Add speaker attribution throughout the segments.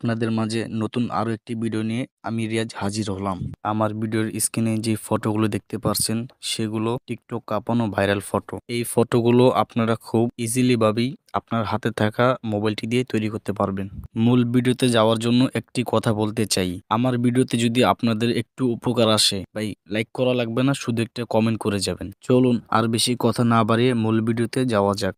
Speaker 1: আপনাদের মাঝে নতুন আরো একটি ভিডিও নিয়ে আমি রিয়াজ হাজির হলাম। আমার ভিডিওর স্ক্রিনে যে ফটোগুলো দেখতে পারছেন সেগুলো টিকটক কাঁপানো ভাইরাল ফটো। এই ফটোগুলো আপনারা খুব ইজিলি ভাবেই আপনার হাতে থাকা মোবাইলটি দিয়ে তৈরি করতে পারবেন। মূল ভিডিওতে যাওয়ার জন্য একটি কথা বলতে চাই, আমার ভিডিওতে যদি আপনাদের একটু উপকার আসে ভাই লাইক করা লাগবে না, শুধু একটা কমেন্ট করে যাবেন। চলুন আর বেশি কথা না বাড়িয়ে মূল ভিডিওতে যাওয়া যাক।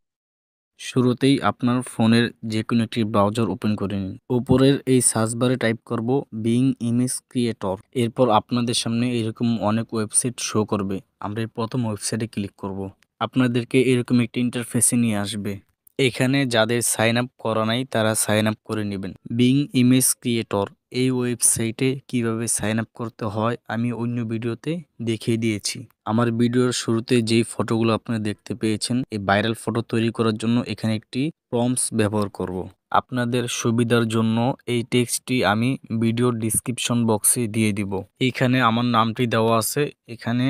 Speaker 1: শুরুতেই আপনার ফোনের যে কোনো একটি ব্রাউজার ওপেন করে নিন। উপরের এই সার্চ বারে টাইপ করব বিং ইমেজ ক্রিয়েটর। এরপর আপনাদের সামনে এরকম অনেক ওয়েবসাইট শো করবে। আমরা এই প্রথম ওয়েবসাইটে ক্লিক করব। আপনাদেরকে এরকম একটি ইন্টারফেসে নিয়ে আসবে। এখানে যাদের সাইন আপ করা নাই তারা সাইন আপ করে নেবেন। বিং ইমেজ ক্রিয়েটর এই ওয়েবসাইটে কিভাবে সাইন আপ করতে হয় আমি অন্য ভিডিওতে দেখিয়ে দিয়েছি। আমার ভিডিওর শুরুতে যেই ফটোগুলো আপনারা দেখতে পেয়েছেন, এই ভাইরাল ফটো তৈরি করার জন্য এখানে একটি প্রম্পটস ব্যবহার করব। আপনাদের সুবিধার জন্য এই টেক্সটটি আমি ভিডিও ডিসক্রিপশন বক্সে দিয়ে দিব। এইখানে আমার নামটি দেওয়া আছে, এখানে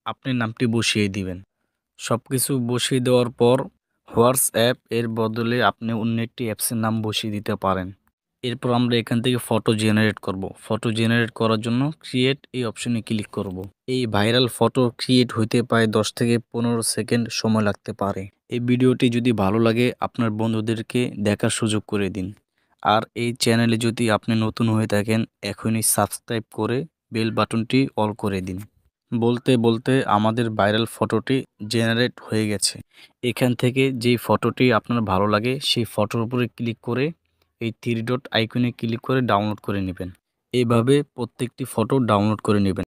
Speaker 1: আপনি নামটি বসিয়ে দিবেন। সবকিছু বসিয়ে দেওয়ার পর হোয়াটসঅ্যাপ এর বদলে আপনি অন্য একটি অ্যাপসের নাম বসিয়ে দিতে পারেন। এরপর আমরা এখান থেকে ফটো জেনারেট করব। ফটো জেনারেট করার জন্য ক্রিয়েট এই অপশনে ক্লিক করব। এই ভাইরাল ফটো ক্রিয়েট হইতে প্রায় 10 থেকে 15 সেকেন্ড সময় লাগতে পারে। এই ভিডিওটি যদি ভালো লাগে আপনার বন্ধুদেরকে দেখার সুযোগ করে দিন। আর এই চ্যানেলে যদি আপনি নতুন হয়ে থাকেন এখনই সাবস্ক্রাইব করে বেল বাটনটি অল করে দিন। বলতে বলতে আমাদের ভাইরাল ফটোটি জেনারেট হয়ে গেছে। এখান থেকে যেই ফটোটি আপনার ভালো লাগে সেই ফটোর উপরে ক্লিক করে এই 3 ডট আইকনে ক্লিক করে ডাউনলোড করে নেবেন। এইভাবে প্রত্যেকটি ফটো ডাউনলোড করে নেবেন।